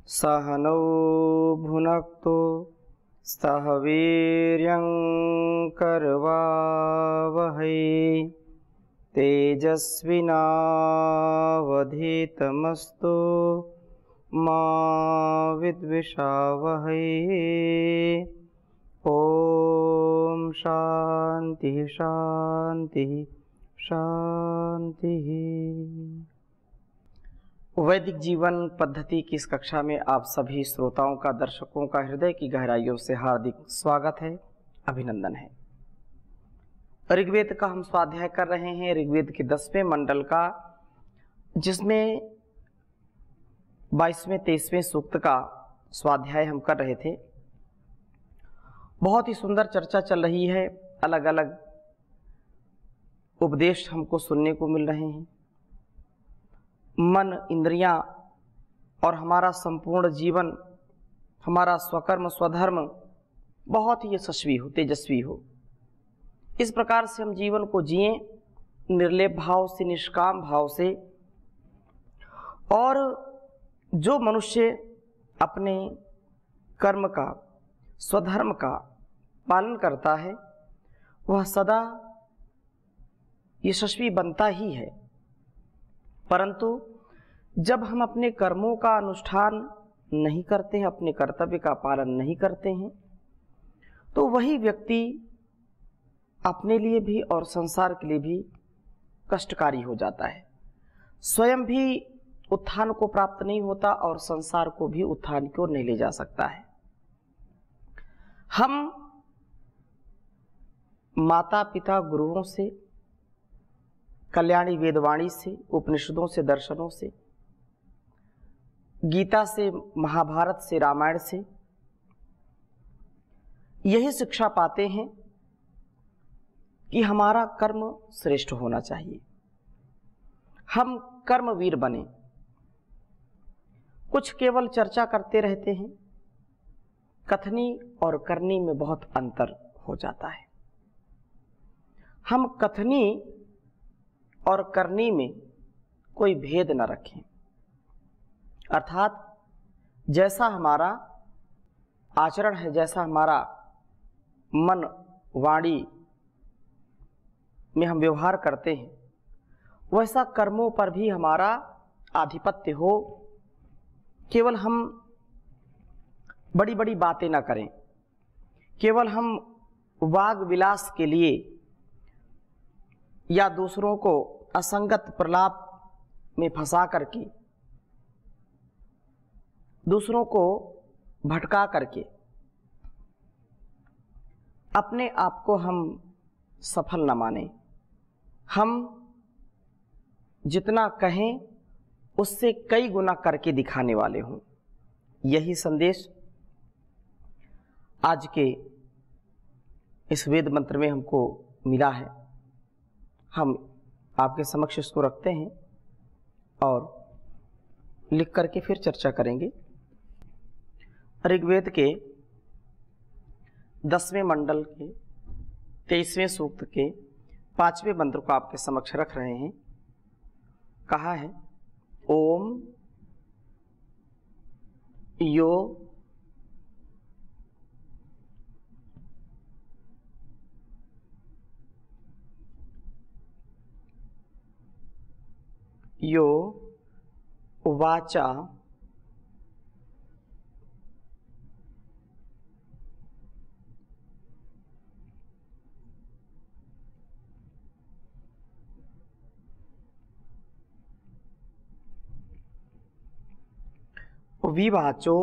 सहनौ भुनक्तु सह वीर्यं करवावहै तेजस्विनावधीतमस्तु मा विद्विषावहै। ओम शांति शांति शांति। वैदिक जीवन पद्धति की इस कक्षा में आप सभी श्रोताओं का, दर्शकों का हृदय की गहराइयों से हार्दिक स्वागत है, अभिनंदन है। ऋग्वेद का हम स्वाध्याय कर रहे हैं, ऋग्वेद के 10वें मंडल का, जिसमें 22वें 23वें सूक्त का स्वाध्याय हम कर रहे थे। बहुत ही सुंदर चर्चा चल रही है, अलग अलग उपदेश हमको सुनने को मिल रहे हैं। मन, इंद्रियां और हमारा संपूर्ण जीवन, हमारा स्वकर्म स्वधर्म बहुत ही यशस्वी हो, तेजस्वी हो। इस प्रकार से हम जीवन को जिएं, निर्लेप भाव से, निष्काम भाव से। और जो मनुष्य अपने कर्म का, स्वधर्म का पालन करता है, वह सदा यशस्वी बनता ही है। परंतु जब हम अपने कर्मों का अनुष्ठान नहीं करते हैं, अपने कर्तव्य का पालन नहीं करते हैं, तो वही व्यक्ति अपने लिए भी और संसार के लिए भी कष्टकारी हो जाता है। स्वयं भी उत्थान को प्राप्त नहीं होता और संसार को भी उत्थान की ओर नहीं ले जा सकता है। हम माता पिता गुरुओं से, कल्याणी वेदवाणी से, उपनिषदों से, दर्शनों से, गीता से, महाभारत से, रामायण से यही शिक्षा पाते हैं कि हमारा कर्म श्रेष्ठ होना चाहिए, हम कर्मवीर बने। कुछ केवल चर्चा करते रहते हैं, कथनी और करनी में बहुत अंतर हो जाता है। हम कथनी और करनी में कोई भेद न रखें, अर्थात जैसा हमारा आचरण है, जैसा हमारा मन वाणी में हम व्यवहार करते हैं, वैसा कर्मों पर भी हमारा आधिपत्य हो। केवल हम बड़ी बड़ी बातें ना करें, केवल हम वाग विलास के लिए या दूसरों को असंगत प्रलाप में फंसा करके, दूसरों को भटका करके अपने आप को हम सफल न माने। हम जितना कहें उससे कई गुना करके दिखाने वाले हों। यही संदेश आज के इस वेद मंत्र में हमको मिला है। हम आपके समक्ष इसको रखते हैं और लिख करके फिर चर्चा करेंगे। ऋग्वेद के 10वें मंडल के 23वें सूक्त के 5वें मंत्र को आपके समक्ष रख रहे हैं। कहा है, ओम यो यो वाचा विवाचो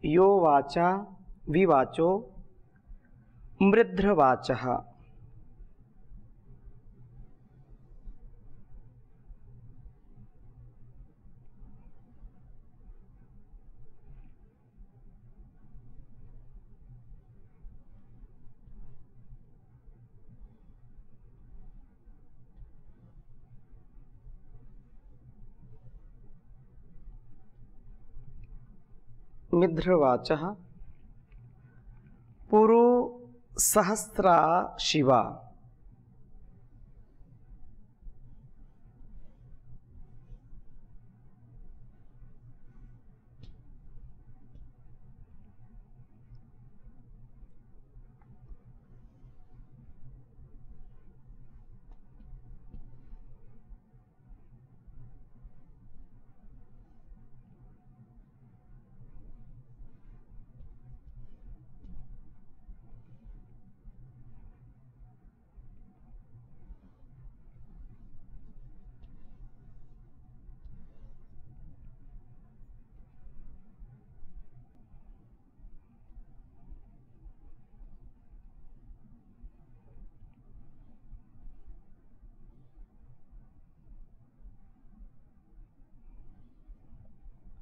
यो वाचा विवाचो मृध्रवाचः। मिध्रवाचः पुरो सहस्रा शिवा।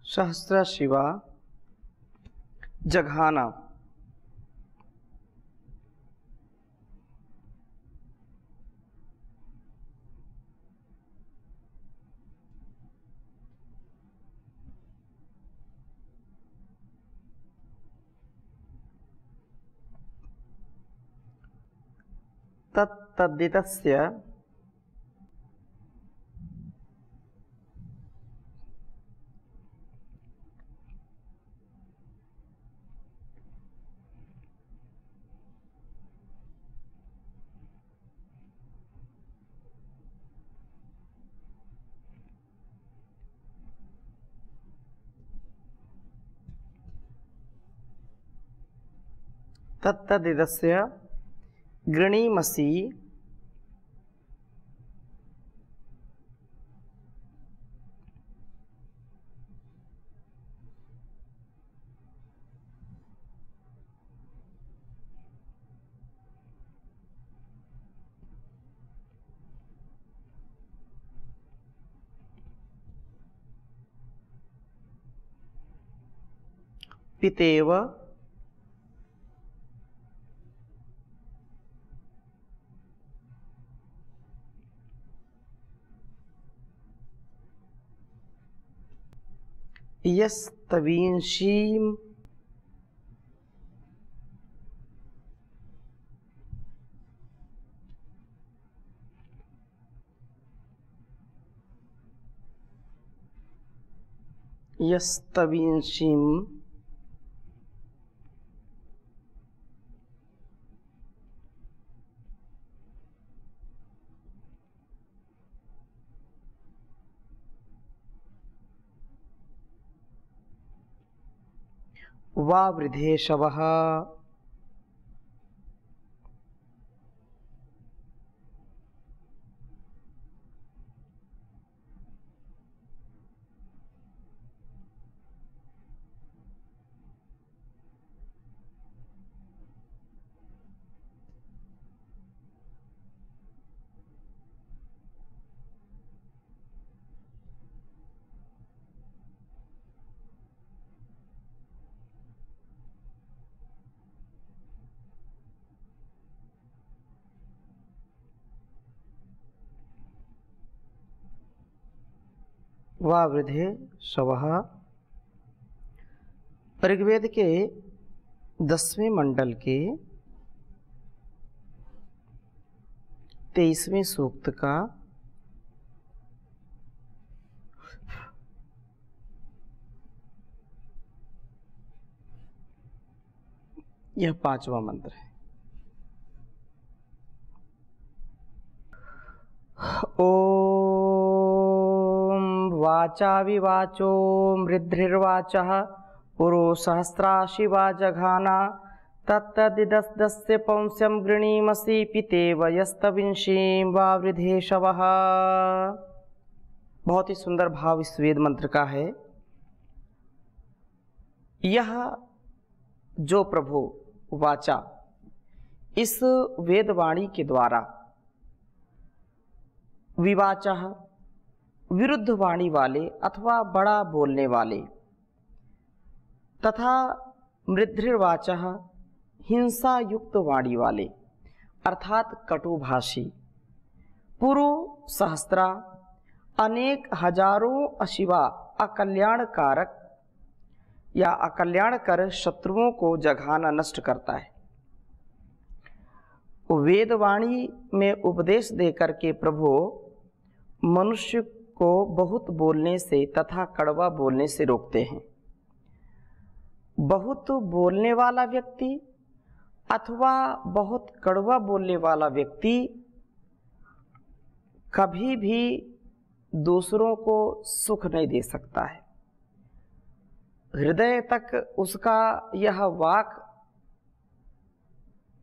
सहस्रा शिवा जघाना। तत्तद्दितस्य तत्तदिदस्य गृणीमसि पितेव यस्तवींषीं वावृधेशवः। वावृधे शवः ऋग्वेद के 10वें मंडल के 23वें सूक्त का यह 5वां मंत्र है। ओम वाचा विवाचो मृद्धिर्वाचः पुरो सहस्रा शिवा जघाना तत्तदिदस्य पौंस्यं गृणीमसि पितेव यस्तविंशीं वावृधे शवः। बहुत ही सुंदर भाव इस वेद मंत्र का है। यह जो प्रभु वाचा इस वेदवाणी के द्वारा विवाचः विरुद्ध वाणी वाले अथवा बड़ा बोलने वाले तथा मृद्धिर्वाचः हिंसा युक्त वाणी वाले अर्थात कटुभाषी पुरो सहस्रा अनेक हजारों अशिवा अकल्याणकारक या अकल्याण कर शत्रुओं को जघाना नष्ट करता है। वेदवाणी में उपदेश देकर के प्रभु मनुष्य को बहुत बोलने से तथा कड़वा बोलने से रोकते हैं। बहुत बोलने वाला व्यक्ति अथवा बहुत कड़वा बोलने वाला व्यक्ति कभी भी दूसरों को सुख नहीं दे सकता है। हृदय तक उसका यह वाक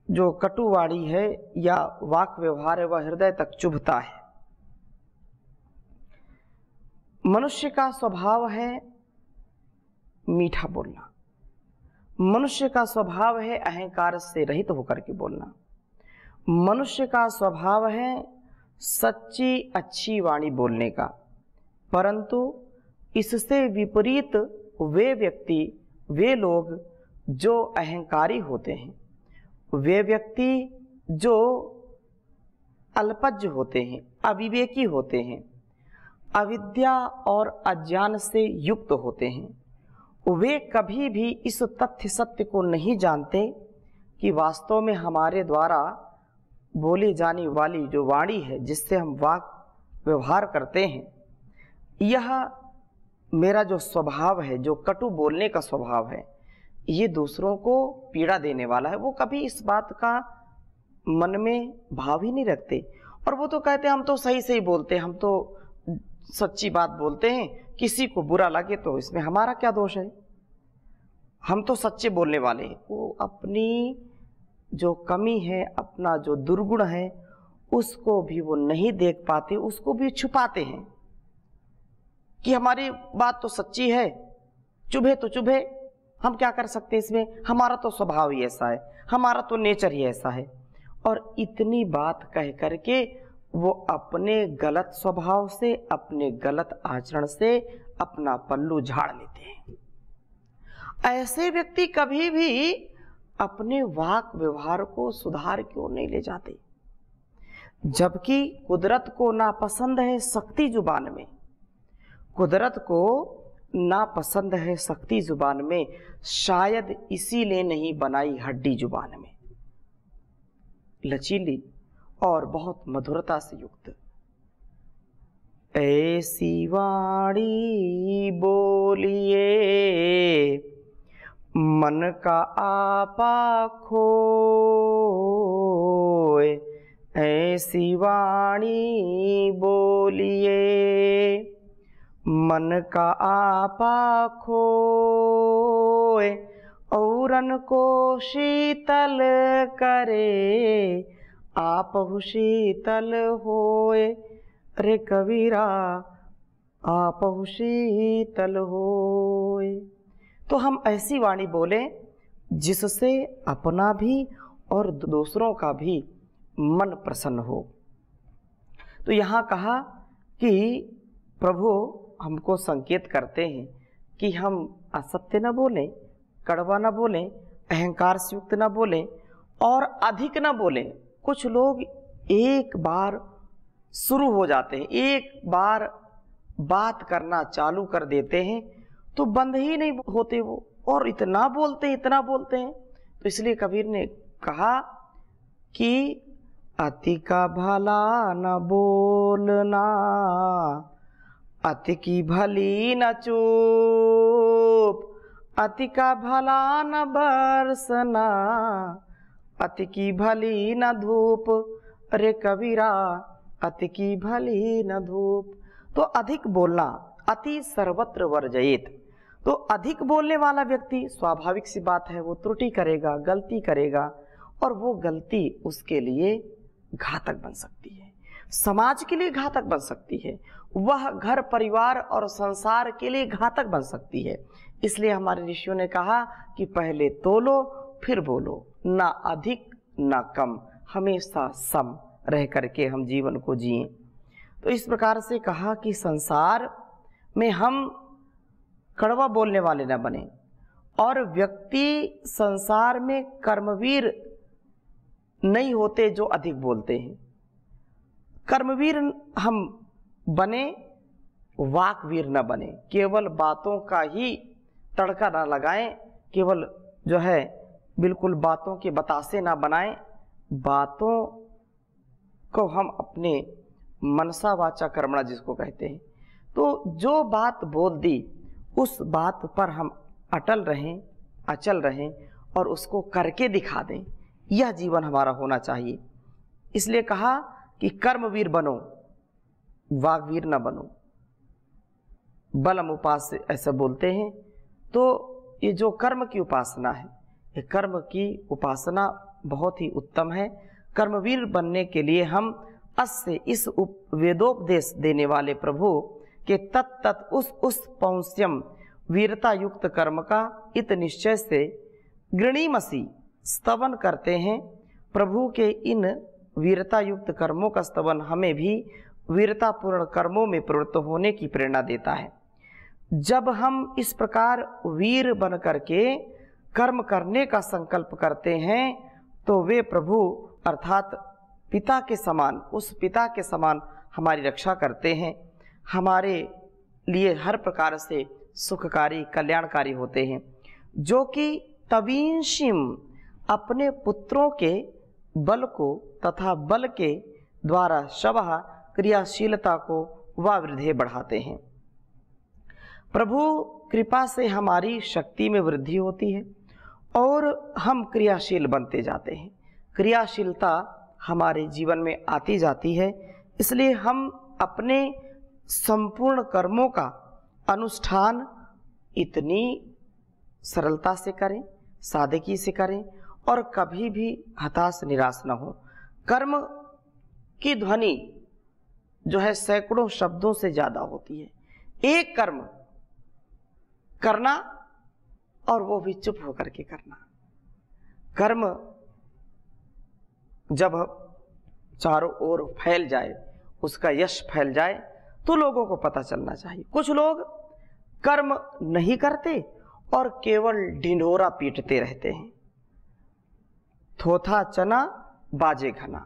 जो कटुवाणी है या वाक व्यवहार है वह हृदय तक चुभता है। मनुष्य का स्वभाव है मीठा बोलना, मनुष्य का स्वभाव है अहंकार से रहित होकर के बोलना, मनुष्य का स्वभाव है सच्ची अच्छी वाणी बोलने का। परंतु इससे विपरीत वे व्यक्ति, वे लोग जो अहंकारी होते हैं, वे व्यक्ति जो अल्पज्ञ होते हैं, अविवेकी होते हैं, अविद्या और अज्ञान से युक्त होते हैं, वे कभी भी इस तथ्य सत्य को नहीं जानते कि वास्तव में हमारे द्वारा बोली जाने वाली जो वाणी है, जिससे हम वाक व्यवहार करते हैं, यह मेरा जो स्वभाव है, जो कटु बोलने का स्वभाव है, ये दूसरों को पीड़ा देने वाला है। वो कभी इस बात का मन में भाव ही नहीं रखते और वो तो कहते हैं हम तो सही सही बोलते हैं, हम तो सच्ची बात बोलते हैं, किसी को बुरा लगे तो इसमें हमारा क्या दोष है, हम तो सच्चे बोलने वाले हैं। वो अपनी जो कमी है, अपना जो दुर्गुण है, उसको भी वो नहीं देख पाते, उसको भी छुपाते हैं कि हमारी बात तो सच्ची है, चुभे तो चुभे, हम क्या कर सकते हैं इसमें, हमारा तो स्वभाव ही ऐसा है, हमारा तो नेचर ही ऐसा है। और इतनी बात कह करके वो अपने गलत स्वभाव से, अपने गलत आचरण से अपना पल्लू झाड़ लेते हैं। ऐसे व्यक्ति कभी भी अपने वाक व्यवहार को सुधार क्यों नहीं ले जाते, जबकि कुदरत को नापसंद है सख्ती जुबान में, कुदरत को नापसंद है सख्ती जुबान में, शायद इसीलिए नहीं बनाई हड्डी जुबान में, लचीली और बहुत मधुरता से युक्त। ऐसी वाणी बोलिए मन का आपा खोए, ऐसी वाणी बोलिए मन का आपा खोए, औरन को शीतल करे आपहु शीतल होए, रे कबीरा आपहु शीतल होए। तो हम ऐसी वाणी बोले जिससे अपना भी और दूसरों का भी मन प्रसन्न हो। तो यहाँ कहा कि प्रभु हमको संकेत करते हैं कि हम असत्य न बोलें, कड़वा न बोलें, अहंकार से युक्त न बोलें और अधिक न बोलें। कुछ लोग एक बार शुरू हो जाते हैं, एक बार बात करना चालू कर देते हैं तो बंद ही नहीं होते वो, और इतना बोलते हैं, इतना बोलते हैं। तो इसलिए कबीर ने कहा कि अति का भला न बोलना, अति की भली न चूप, अति का भला न बरसना, अति की भली न धूप, रे कबीरा अति की भली न धूप। तो अधिक बोलना, अति सर्वत्र वर्जयेत। तो अधिक बोलने वाला व्यक्ति, स्वाभाविक सी बात है, वो त्रुटि करेगा, गलती करेगा, और वो गलती उसके लिए घातक बन सकती है, समाज के लिए घातक बन सकती है, वह घर परिवार और संसार के लिए घातक बन सकती है। इसलिए हमारे ऋषियों ने कहा कि पहले तोलो फिर बोलो, ना अधिक ना कम, हमेशा सम रह करके हम जीवन को जिएं। तो इस प्रकार से कहा कि संसार में हम कड़वा बोलने वाले न बने, और व्यक्ति संसार में कर्मवीर नहीं होते जो अधिक बोलते हैं। कर्मवीर हम बने, वाकवीर न बने, केवल बातों का ही तड़का ना लगाएं, केवल जो है बिल्कुल बातों के बतासे ना बनाएं, बातों को हम अपने मनसा वाचा कर्मणा जिसको कहते हैं, तो जो बात बोल दी उस बात पर हम अटल रहें, अचल रहें और उसको करके दिखा दें। यह जीवन हमारा होना चाहिए। इसलिए कहा कि कर्मवीर बनो, वाग्वीर न बनो। बलम उपास ऐसा बोलते हैं। तो ये जो कर्म की उपासना है, ये कर्म की उपासना बहुत ही उत्तम है। कर्मवीर बनने के लिए हम अस्य इस वेदोपदेश देने वाले प्रभु के तत्त उस पौंस्यम वीरता युक्त कर्म का इत निश्चय से गृणीमसी स्तवन करते हैं। प्रभु के इन वीरता युक्त कर्मों का स्तवन हमें भी वीरतापूर्ण कर्मों में प्रवृत्त होने की प्रेरणा देता है। जब हम इस प्रकार वीर बन करके कर्म करने का संकल्प करते हैं तो वे प्रभु अर्थात पिता के समान, उस पिता के समान हमारी रक्षा करते हैं, हमारे लिए हर प्रकार से सुखकारी कल्याणकारी होते हैं। जो कि तवींशिम अपने पुत्रों के बल को तथा बल के द्वारा शवः क्रियाशीलता को व वृद्धि बढ़ाते हैं। प्रभु कृपा से हमारी शक्ति में वृद्धि होती है और हम क्रियाशील बनते जाते हैं। क्रियाशीलता हमारे जीवन में आती जाती है। इसलिए हम अपने संपूर्ण कर्मों का अनुष्ठान इतनी सरलता से करें, सादगी से करें और कभी भी हताश निराश न हो। कर्म की ध्वनि जो है सैकड़ों शब्दों से ज़्यादा होती है। एक कर्म करना और वो भी चुप होकर के करना। कर्म जब चारों ओर फैल जाए, उसका यश फैल जाए तो लोगों को पता चलना चाहिए। कुछ लोग कर्म नहीं करते और केवल ढिंढोरा पीटते रहते हैं। थोथा चना बाजे घना,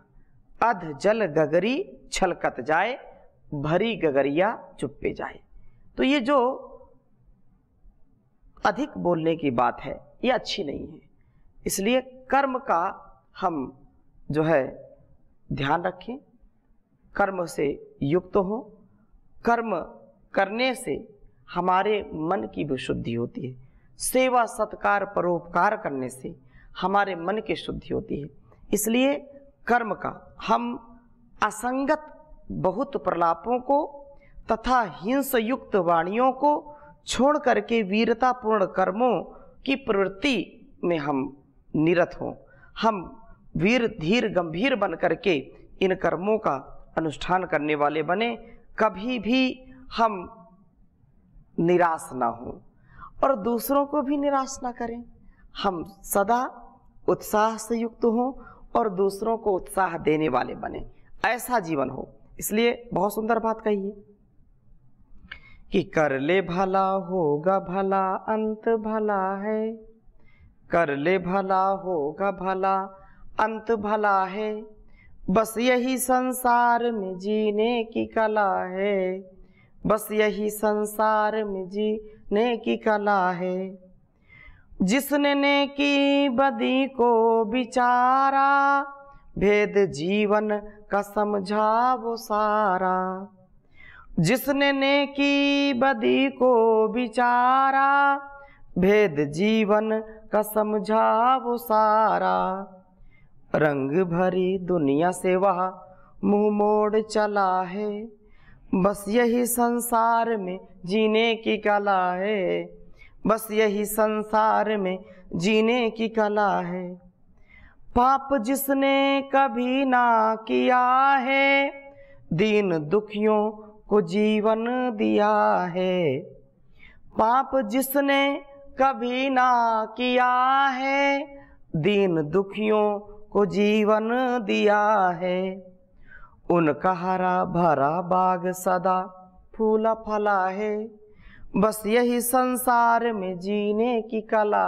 अध जल गगरी छलकत जाए, भरी गगरिया चुप्पे जाए। तो ये जो अधिक बोलने की बात है ये अच्छी नहीं है। इसलिए कर्म का हम जो है ध्यान रखें, कर्म से युक्त हो। कर्म करने से हमारे मन की भी शुद्धि होती है। सेवा सत्कार परोपकार करने से हमारे मन की शुद्धि होती है। इसलिए कर्म का हम असंगत बहुत प्रलापों को तथा हिंस युक्त वाणियों को छोड़ करके वीरतापूर्ण कर्मों की प्रवृत्ति में हम निरत हों। हम वीर धीर गंभीर बन करके इन कर्मों का अनुष्ठान करने वाले बने। कभी भी हम निराश ना हो और दूसरों को भी निराश ना करें। हम सदा उत्साह से युक्त हों और दूसरों को उत्साह देने वाले बने, ऐसा जीवन हो। इसलिए बहुत सुंदर बात कही है कि कर ले भला होगा भला अंत भला है, कर ले भला होगा भला अंत भला है, बस यही संसार में जीने की कला है, बस यही संसार में जीने की कला है। जिसने नेकी बदी को विचारा, भेद जीवन का समझा वो सारा। जिसने नेकी बदी को विचारा, भेद जीवन का समझा वो सारा। रंग भरी दुनिया से वह मुंह मोड़ चला है, बस यही संसार में जीने की कला है, बस यही संसार में जीने की कला है। पाप जिसने कभी ना किया है, दीन दुखियों को जीवन दिया है। पाप जिसने कभी ना किया है, दीन दुखियों को जीवन दिया है। उनका हरा भरा बाग सदा फूला फला है, बस यही संसार में जीने की कला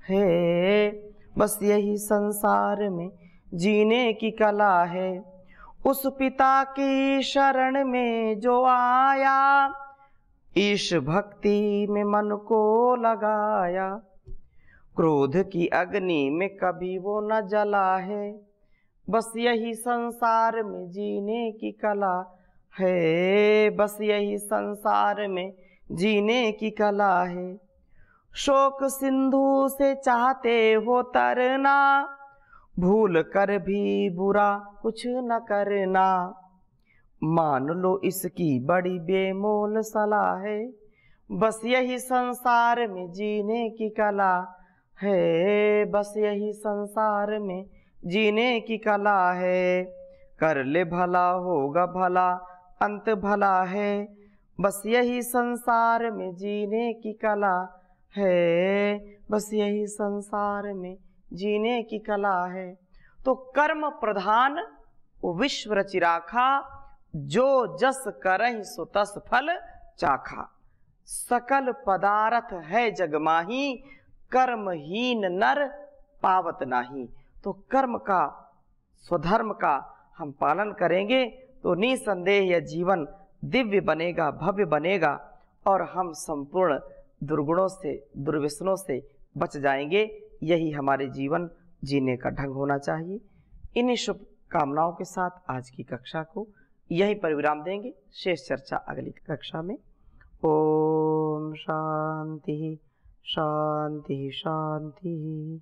है, बस यही संसार में जीने की कला है। उस पिता की शरण में जो आया, ईश भक्ति में मन को लगाया, क्रोध की अग्नि में कभी वो न जला है। बस यही संसार में जीने की कला है, बस यही संसार में जीने की कला है। शोक सिंधु से चाहते हो तरना, भूल कर भी बुरा कुछ न करना। मान लो इसकी बड़ी बेमोल सलाह है, बस यही संसार में जीने की कला है, बस यही संसार में जीने की कला है। कर ले भला होगा भला, अंत भला है, बस यही संसार में जीने की कला है, बस यही संसार में जीने की कला है। तो कर्म प्रधान विश्व रचि राखा, जो जस करहि सो तस फल चाखा। सकल पदार्थ है जग माही, कर्महीन नर पावत नाही। तो कर्म का, स्वधर्म का हम पालन करेंगे तो निसंदेह यह जीवन दिव्य बनेगा, भव्य बनेगा और हम संपूर्ण दुर्गुणों से, दुर्व्यसनों से बच जाएंगे। यही हमारे जीवन जीने का ढंग होना चाहिए। इन्हीं शुभ कामनाओं के साथ आज की कक्षा को यहीं पर विराम देंगे। शेष चर्चा अगली कक्षा में। ओम शांति शांति शांति।